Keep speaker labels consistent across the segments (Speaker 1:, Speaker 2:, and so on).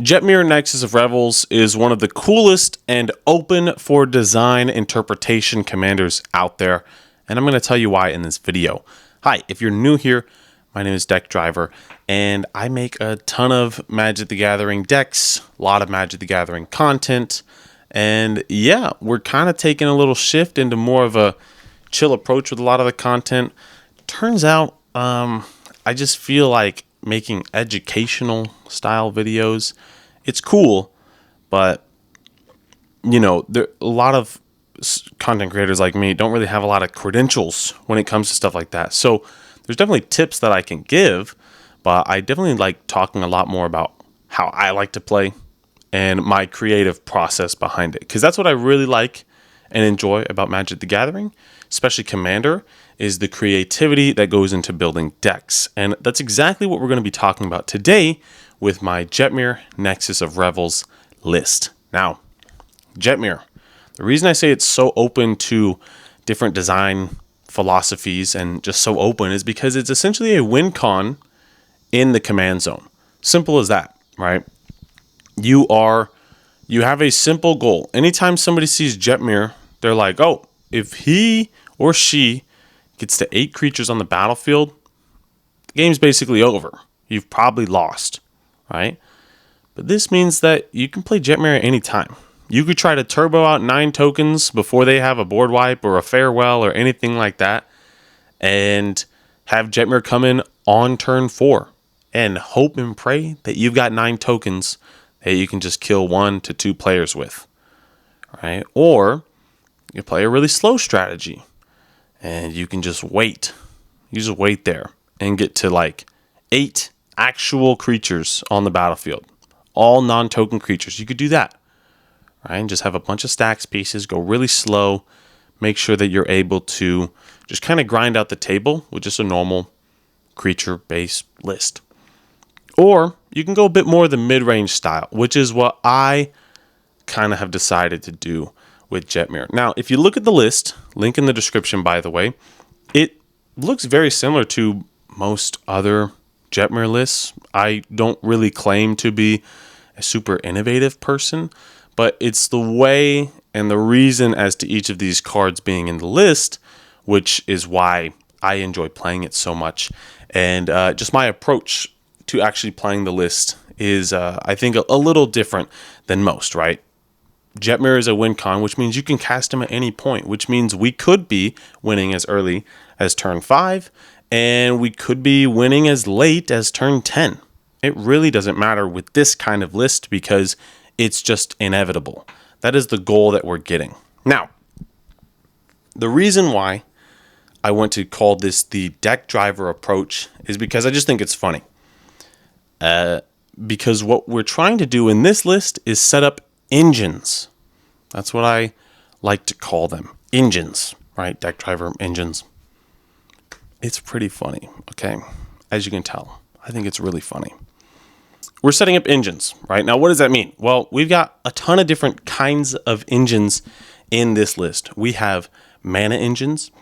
Speaker 1: Jetmare Nexus of Revels is one of the coolest and open for design interpretation commanders out there, and I'm going to tell you why in this video. Hi, if you're new here, my name is Deck Driver, and I make a ton of Magic the Gathering decks, a lot of Magic the Gathering content, and yeah, we're kind of taking a little shift into more of a chill approach with a lot of the content. Turns out, I just feel like making educational style videos, it's cool, but you know, there a lot of content creators like me don't really have a lot of credentials when it comes to stuff like that. So there's definitely tips that I can give, but I definitely like talking a lot more about how I like to play and my creative process behind it, because that's what I really like and enjoy about Magic the Gathering, especially Commander, is the creativity that goes into building decks. And that's exactly what we're going to be talking about today with my Jetmare Nexus of Revels list. Now, Jetmare, the reason I say it's so open to different design philosophies and just so open is because it's essentially a win con in the command zone. Simple as that, right? You have a simple goal. Anytime somebody sees Jetmare, they're like, oh, if he or she gets to 8 creatures on the battlefield, the game's basically over. You've probably lost, right? But this means that you can play Jetmare at any time. You could try to turbo out 9 tokens before they have a board wipe or a farewell or anything like that, and have Jetmare come in on turn 4 and hope and pray that you've got 9 tokens that you can just kill 1 to 2 players with, right? Or you play a really slow strategy and you can just wait. You just wait there and get to like 8 actual creatures on the battlefield, all non-token creatures. You could do that, right? And just have a bunch of stacks pieces, go really slow, make sure that you're able to just kind of grind out the table with just a normal creature-based list. Or you can go a bit more the mid-range style, which is what I kind of have decided to do with Jetmare. Now, if you look at the list, link in the description, by the way, it looks very similar to most other Jetmare lists. I don't really claim to be a super innovative person, but it's the way and the reason as to each of these cards being in the list, which is why I enjoy playing it so much. And just my approach to actually playing the list is, I think, a little different than most, right? Jetmare is a win con, which means you can cast him at any point, which means we could be winning as early as turn 5, and we could be winning as late as turn 10. It really doesn't matter with this kind of list because it's just inevitable. That is the goal that we're getting. Now, the reason why I want to call this the deck driver approach is because I just think it's funny. Because what we're trying to do in this list is set up engines. That's what I like to call them. Engines, right? Deck driver engines. It's pretty funny, okay? As you can tell, I think it's really funny. We're setting up engines, right? Now, what does that mean? Well, we've got a ton of different kinds of engines in this list. We have mana engines,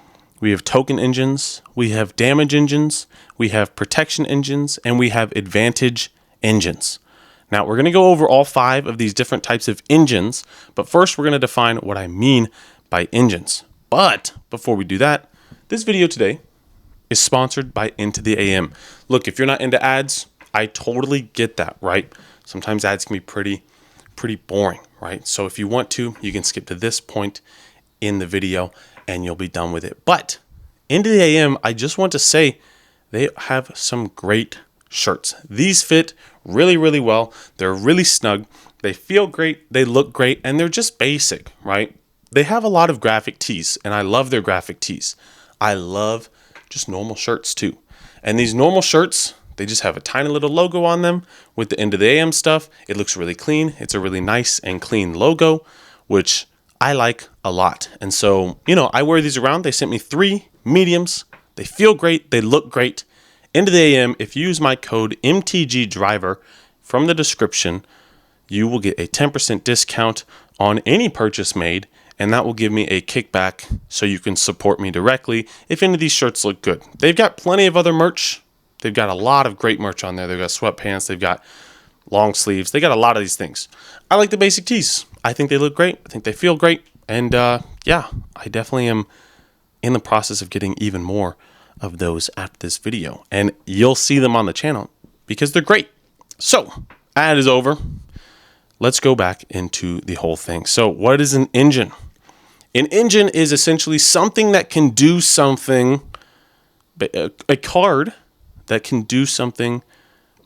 Speaker 1: we have token engines, we have damage engines, we have protection engines, and we have advantage engines. Now, we're going to go over all 5 of these different types of engines, but first we're going to define what I mean by engines. But before we do that, this video today is sponsored by Into the AM. Look, if you're not into ads, I totally get that, right? Sometimes ads can be pretty boring, right? So if you want to, you can skip to this point in the video and you'll be done with it. But Into the AM, I just want to say they have some great shirts. These fit really, really well. They're really snug. They feel great. They look great. And they're just basic, right? They have a lot of graphic tees, and I love their graphic tees. I love just normal shirts too. And these normal shirts, they just have a tiny little logo on them with the Into the AM stuff. It looks really clean. It's a really nice and clean logo, which I like a lot. And so, I wear these around. They sent me 3 mediums. They feel great. They look great. Into the AM, if you use my code MTGDriver from the description, you will get a 10% discount on any purchase made, and that will give me a kickback so you can support me directly if any of these shirts look good. They've got plenty of other merch. They've got a lot of great merch on there. They've got sweatpants. They've got long sleeves. They got a lot of these things. I like the basic tees. I think they look great. I think they feel great. And yeah, I definitely am in the process of getting even more of those after this video. And you'll see them on the channel because they're great. So, ad is over. Let's go back into the whole thing. So, what is an engine? An engine is essentially something that can do something, a card that can do something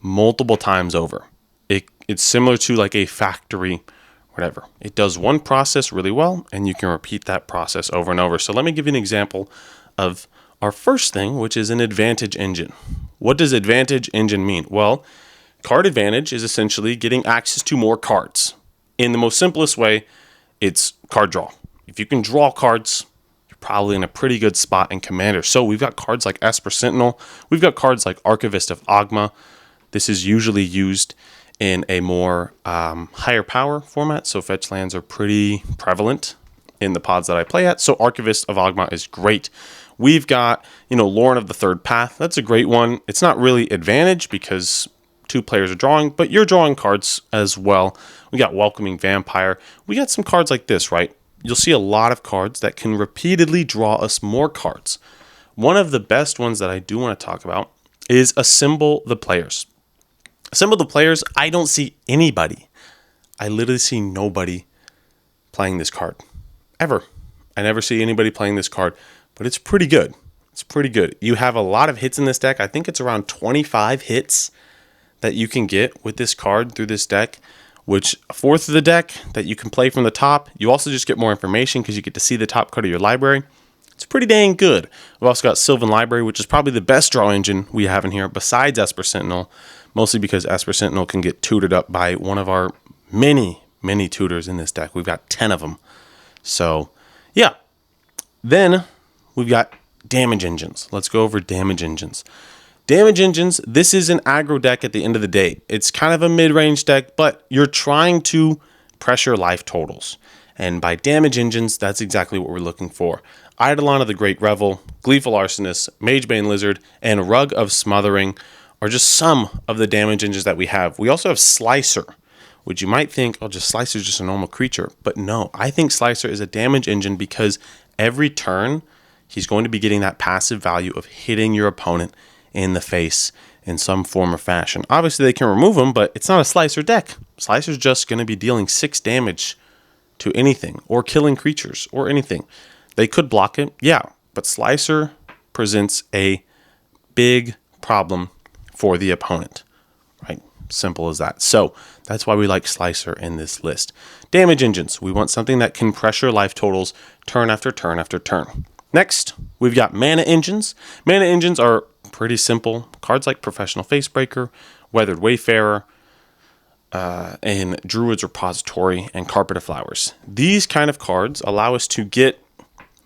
Speaker 1: multiple times over. It's similar to like a factory, whatever. It does one process really well, and you can repeat that process over and over. So let me give you an example of our first thing, which is an advantage engine. What does advantage engine mean? Well, card advantage is essentially getting access to more cards. In the most simplest way, it's card draw. If you can draw cards, you're probably in a pretty good spot in Commander. So we've got cards like Esper Sentinel. We've got cards like Archivist of Ogma. This is usually used in a more higher power format. So fetch lands are pretty prevalent in the pods that I play at. So Archivist of Ogma is great. We've got, Lorn of the Third Path. That's a great one. It's not really advantage because 2 players are drawing, but you're drawing cards as well. We got Welcoming Vampire. We got some cards like this, right? You'll see a lot of cards that can repeatedly draw us more cards. One of the best ones that I do want to talk about is Assemble the Players. Assemble the Players, I don't see anybody. I literally see nobody playing this card. Ever. I never see anybody playing this card, but it's pretty good. It's pretty good. You have a lot of hits in this deck. I think it's around 25 hits that you can get with this card through this deck, which a fourth of the deck that you can play from the top. You also just get more information because you get to see the top card of your library. It's pretty dang good. We've also got Sylvan Library, which is probably the best draw engine we have in here besides Esper Sentinel, mostly because Esper Sentinel can get tutored up by one of our many, many tutors in this deck. We've got 10 of them. So, yeah. Then we've got damage engines. Let's go over damage engines. Damage engines, this is an aggro deck at the end of the day. It's kind of a mid-range deck, but you're trying to pressure life totals. And by damage engines, that's exactly what we're looking for. Eidolon of the Great Revel, Gleeful Arsonist, Magebane Lizard, and Rug of Smothering are just some of the damage engines that we have. We also have Slicer, which you might think, oh, Slicer's just a normal creature. But no, I think Slicer is a damage engine because every turn, he's going to be getting that passive value of hitting your opponent in the face in some form or fashion. Obviously, they can remove them, but it's not a Slicer deck. Slicer's just going to be dealing 6 damage to anything, or killing creatures, or anything. They could block it, yeah, but Slicer presents a big problem for the opponent, right? Simple as that. So that's why we like Slicer in this list. Damage engines. We want something that can pressure life totals turn after turn after turn. Next, we've got mana engines. Mana engines are pretty simple. Cards like Professional Facebreaker, Weathered Wayfarer, and Druid's Repository, and Carpet of Flowers. These kind of cards allow us to get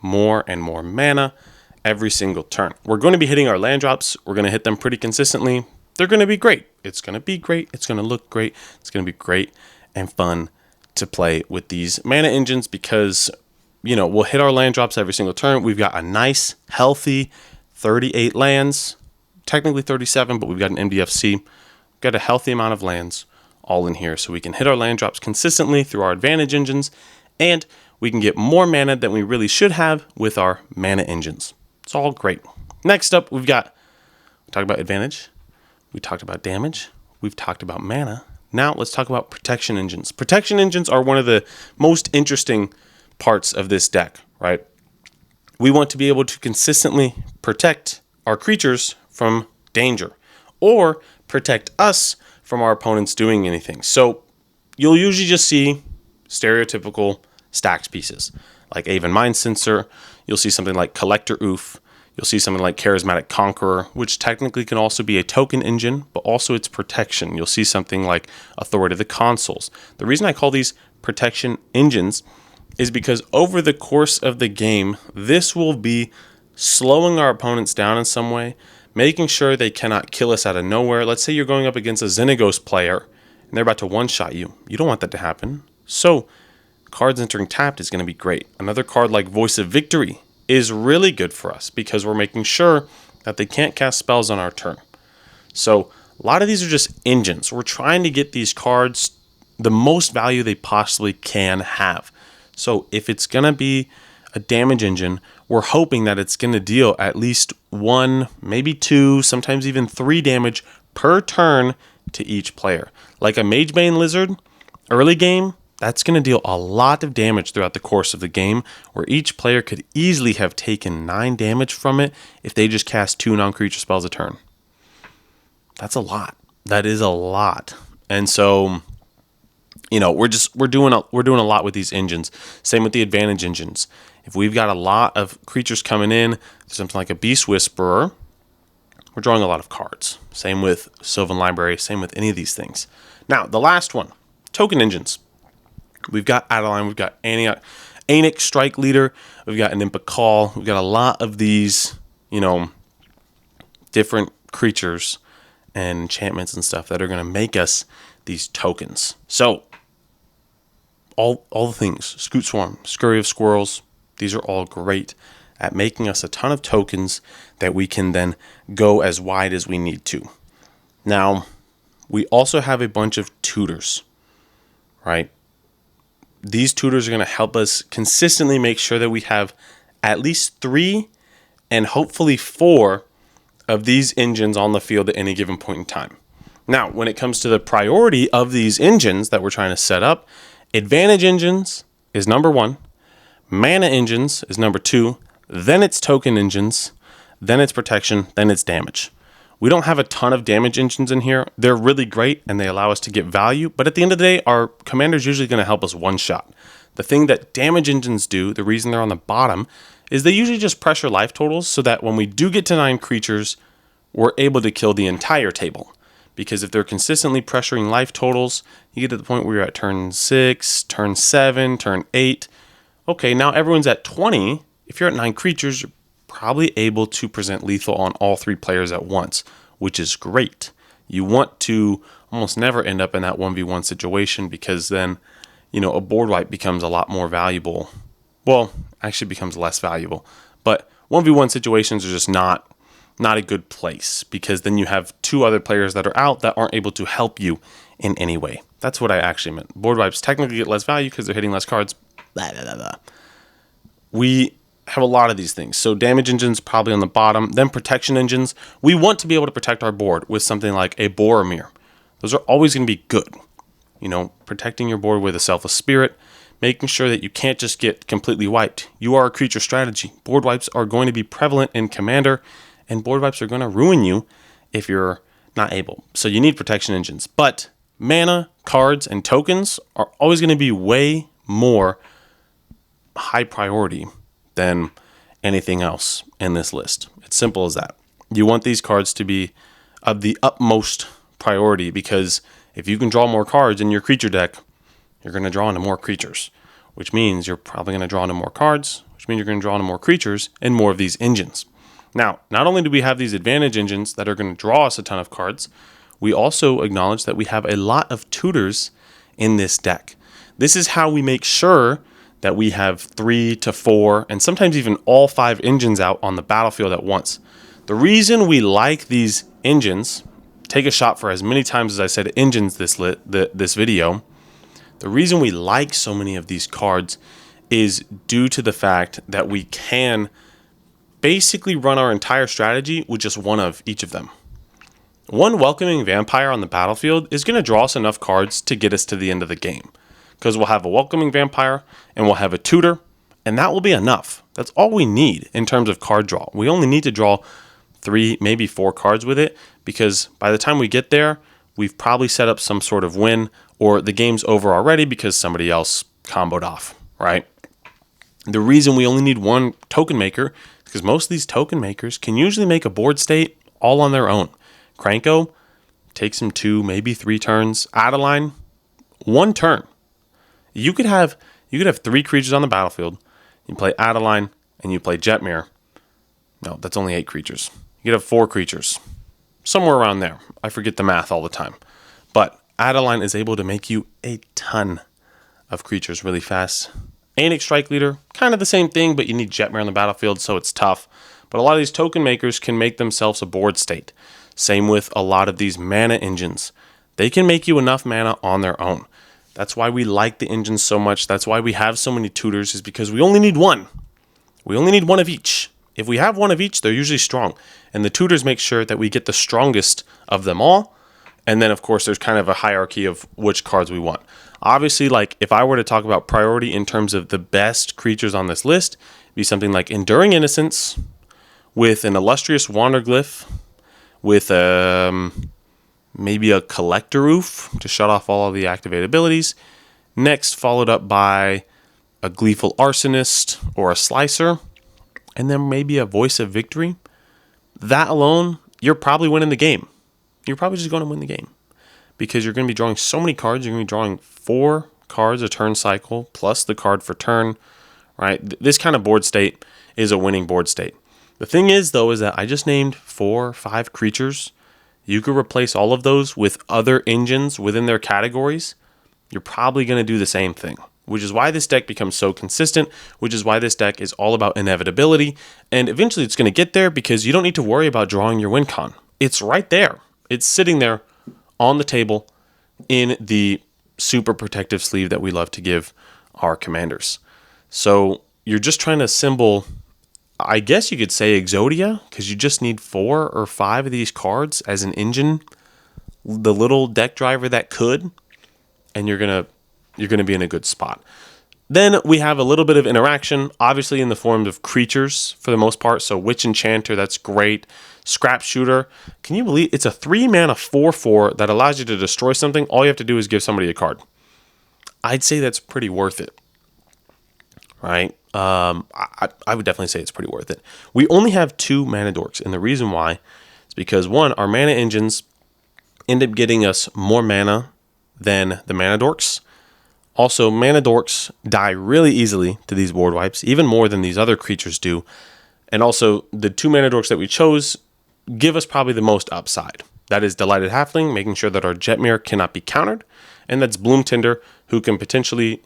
Speaker 1: more and more mana every single turn. We're going to be hitting our land drops. We're going to hit them pretty consistently. They're going to be great. It's going to be great. It's going to look great. It's going to be great and fun to play with these mana engines because, we'll hit our land drops every single turn. We've got a nice, healthy 38 lands, technically 37, but we've got an MDFC. We've got a healthy amount of lands all in here, so we can hit our land drops consistently through our advantage engines, and we can get more mana than we really should have with our mana engines. It's all great. Next up, we talked about advantage, we talked about damage, we've talked about mana. Now let's talk about protection engines. Protection engines are one of the most interesting parts of this deck, right? We want to be able to consistently protect our creatures from danger, or protect us from our opponents doing anything. So you'll usually just see stereotypical stacked pieces like Aven Mind Sensor. You'll see something like Collector Oof. You'll see something like Charismatic Conqueror, which technically can also be a token engine, but also it's protection. You'll see something like Authority of the Consuls. The reason I call these protection engines is because over the course of the game, this will be slowing our opponents down in some way, making sure they cannot kill us out of nowhere. Let's say you're going up against a Xenagos player and they're about to one-shot you. You don't want that to happen. So cards entering tapped is going to be great. Another card like Voice of Victory is really good for us because we're making sure that they can't cast spells on our turn. So A lot of these are just engines. We're trying to get these cards the most value they possibly can have. So if it's going to be a damage engine, we're hoping that it's going to deal at least 1, maybe 2, sometimes even 3 damage per turn to each player. Like a Magebane Lizard, early game, that's going to deal a lot of damage throughout the course of the game, where each player could easily have taken 9 damage from it if they just cast 2 non-creature spells a turn. That's a lot. That is a lot. And so, you know, we're doing a lot with these engines. Same with the advantage engines. If we've got a lot of creatures coming in, something like a Beast Whisperer, we're drawing a lot of cards. Same with Sylvan Library, same with any of these things. Now, the last one, token engines. We've got Adeline, we've got Anik Strike Leader, we've got an Impa Call, we've got a lot of these, you know, different creatures and enchantments and stuff that are going to make us these tokens. So, all the things, Scoot Swarm, Scurry of Squirrels, these are all great at making us a ton of tokens that we can then go as wide as we need to. Now, we also have a bunch of tutors, right? These tutors are going to help us consistently make sure that we have at least 3 and hopefully 4 of these engines on the field at any given point in time. Now, when it comes to the priority of these engines that we're trying to set up, advantage engines is number 1, mana engines is number 2, then it's token engines, then it's protection, then it's damage. We don't have a ton of damage engines in here. They're really great and they allow us to get value, but at the end of the day, our commander's usually going to help us one shot. The thing that damage engines do, the reason they're on the bottom, is they usually just pressure life totals so that when we do get to 9 creatures, we're able to kill the entire table. Because if they're consistently pressuring life totals, you get to the point where you're at turn 6, turn 7, turn 8. Okay, now everyone's at 20. If you're at 9 creatures, you're probably able to present lethal on all 3 players at once, which is great. You want to almost never end up in that 1v1 situation because then, you know, a board wipe becomes a lot more valuable. Well, actually becomes less valuable. But 1v1 situations are just not a good place because then you have 2 other players that are out that aren't able to help you in any way. That's what I actually meant. Board wipes technically get less value because they're hitting less cards. Blah, blah, blah, blah. We have a lot of these things. So damage engines probably on the bottom. Then protection engines. We want to be able to protect our board with something like a Boromir. Those are always going to be good. You know, protecting your board with a Selfless Spirit, making sure that you can't just get completely wiped. You are a creature strategy. Board wipes are going to be prevalent in Commander, and board wipes are going to ruin you if you're not able. So you need protection engines. But mana, cards, and tokens are always going to be way more high priority than anything else in this list. It's simple as that. You want these cards to be of the utmost priority because if you can draw more cards in your creature deck, you're going to draw into more creatures, which means you're probably going to draw into more cards, which means you're going to draw into more creatures and more of these engines. Now, not only do we have these advantage engines that are going to draw us a ton of cards, we also acknowledge that we have a lot of tutors in this deck. This is how we make sure that we have 3 to 4 and sometimes even all 5 engines out on the battlefield at once. The reason we like these engines, take a shot for as many times as I said engines this video, the reason we like so many of these cards is due to the fact that we can basically run our entire strategy with just one of each of them. One Welcoming Vampire on the battlefield is going to draw us enough cards to get us to the end of the game. Because we'll have a Welcoming Vampire and we'll have a tutor, and that will be enough. That's all we need in terms of card draw. We only need to draw 3, maybe 4 cards with it, because by the time we get there, we've probably set up some sort of win, or the game's over already because somebody else comboed off, right? The reason we only need 1 token maker is because most of these token makers can usually make a board state all on their own. Cranko takes him 2, maybe 3 turns. Adeline, 1 turn. You could have 3 creatures on the battlefield. You play Adeline and you play Jetmare. No, that's only 8 creatures. You could have 4 creatures. Somewhere around there. I forget the math all the time. But Adeline is able to make you a ton of creatures really fast. Anik Strike Leader, kind of the same thing, but you need Jetmare on the battlefield, so it's tough. But a lot of these token makers can make themselves a board state. Same with a lot of these mana engines. They can make you enough mana on their own. That's why we like the engines so much. That's why we have so many tutors, is because we only need one. We only need one of each. If we have one of each, they're usually strong. And the tutors make sure that we get the strongest of them all. And then, of course, there's kind of a hierarchy of which cards we want. Obviously, like if I were to talk about priority in terms of the best creatures on this list, it'd be something like Enduring Innocence with an Illustrious Wanderglyph with maybe a Collector Oof to shut off all of the activated abilities. Next, followed up by a Gleeful Arsonist or a Slicer, and then maybe a Voice of Victory. That alone, you're probably winning the game. You're probably just going to win the game because you're going to be drawing so many cards. You're going to be drawing 4 cards a turn cycle plus the card for turn, right? This kind of board state is a winning board state. The thing is, though, is that I just named 4 or 5 creatures. You could replace all of those with other engines within their categories. You're probably going to do the same thing, which is why this deck becomes so consistent, which is why this deck is all about inevitability. And eventually it's going to get there because you don't need to worry about drawing your win con. It's right there. It's sitting there on the table in the super protective sleeve that we love to give our commanders. So you're just trying to assemble, I guess you could say, Exodia, because you just need 4 or 5 of these cards as an engine, the little deck driver that could, and you're gonna be in a good spot. Then we have a little bit of interaction, obviously in the form of creatures for the most part. So Witch Enchanter, that's great. Scrap Shooter, can you believe it's a 3-mana 4/4 that allows you to destroy something? All you have to do is give somebody a card. I'd say that's pretty worth it, right? I would definitely say it's pretty worth it. We only have 2 mana dorks, and the reason why is because, one, our mana engines end up getting us more mana than the mana dorks. Also, mana dorks die really easily to these board wipes, even more than these other creatures do. And also, the 2 mana dorks that we chose give us probably the most upside. That is Delighted Halfling, making sure that our Jetmare cannot be countered. And that's Bloom Tinder, who can potentially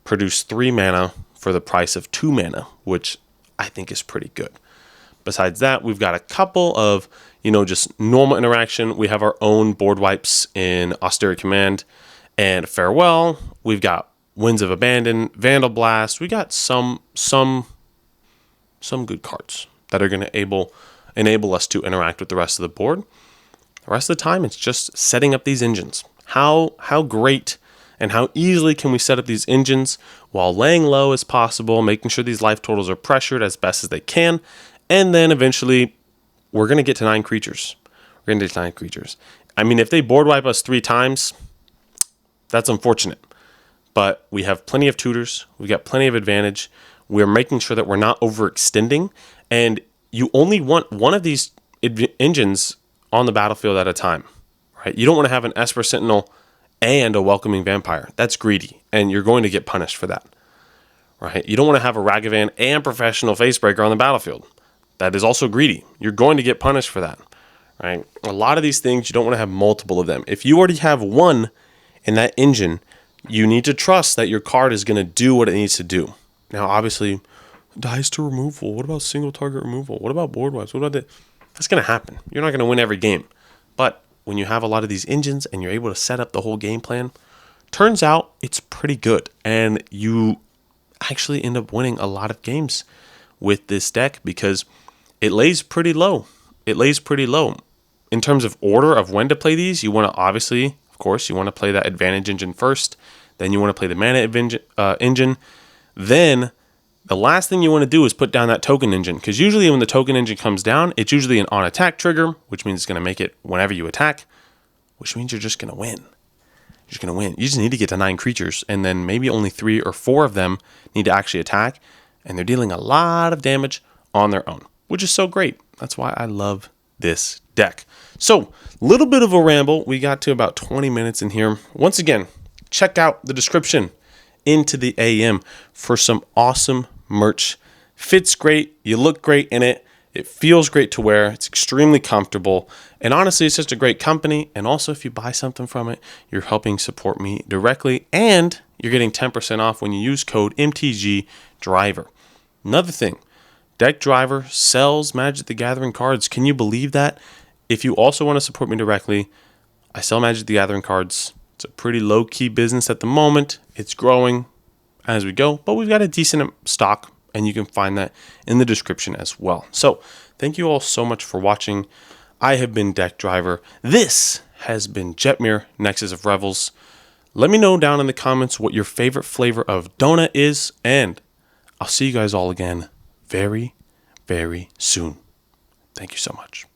Speaker 1: produce 3 mana for the price of 2 mana, which I think is pretty good. Besides that, we've got a couple of, just normal interaction. We have our own board wipes in Austere Command and Farewell. We've got Winds of Abandon, Vandal Blast. We got some good cards that are going to enable us to interact with the rest of the board. The rest of the time, it's just setting up these engines. How great and how easily can we set up these engines while laying low as possible, making sure these life totals are pressured as best as they can, and then eventually we're going to get to 9 creatures. We're going to get to 9 creatures. I mean, if they board wipe us 3 times, that's unfortunate. But we have plenty of tutors. We've got plenty of advantage. We're making sure that we're not overextending. And you only want one of these engines on the battlefield at a time, right? You don't want to have an Esper Sentinel and a Welcoming Vampire. That's greedy, and you're going to get punished for that, right? You don't want to have a Ragavan and Professional Facebreaker on the battlefield. That is also greedy. You're going to get punished for that, right? A lot of these things, you don't want to have multiple of them. If you already have one in that engine, you need to trust that your card is going to do what it needs to do. Now, obviously, dies to removal. What about single target removal? What about board wipes? What about that? That's going to happen. You're not going to win every game. But when you have a lot of these engines and you're able to set up the whole game plan, turns out it's pretty good. And you actually end up winning a lot of games with this deck because it lays pretty low. It lays pretty low. In terms of order of when to play these, you want to obviously, of course, you want to play that advantage engine first. Then you want to play the mana engine. Then the last thing you want to do is put down that token engine, because usually when the token engine comes down, it's usually an on attack trigger, which means it's going to make it whenever you attack, which means you're just going to win. You're just going to win. You just need to get to 9 creatures, and then maybe only 3 or 4 of them need to actually attack, and they're dealing a lot of damage on their own, which is so great. That's why I love this deck. So, a little bit of a ramble. We got to about 20 minutes in here. Once again, check out the description into the AM for some awesome merch. Fits great. You look great in it. It feels great to wear. It's extremely comfortable. And honestly, it's just a great company. And also, if you buy something from it, you're helping support me directly. And you're getting 10% off when you use code MTGDriver. Another thing, Deck Driver sells Magic the Gathering cards. Can you believe that? If you also want to support me directly, I sell Magic the Gathering cards. It's a pretty low-key business at the moment. It's growing as we go, but we've got a decent stock, and you can find that in the description as well. So thank you all so much for watching. I have been Deck Driver. This has been Jetmare, Nexus of Revels. Let me know down in the comments what your favorite flavor of donut is, and I'll see you guys all again very, very soon. Thank you so much.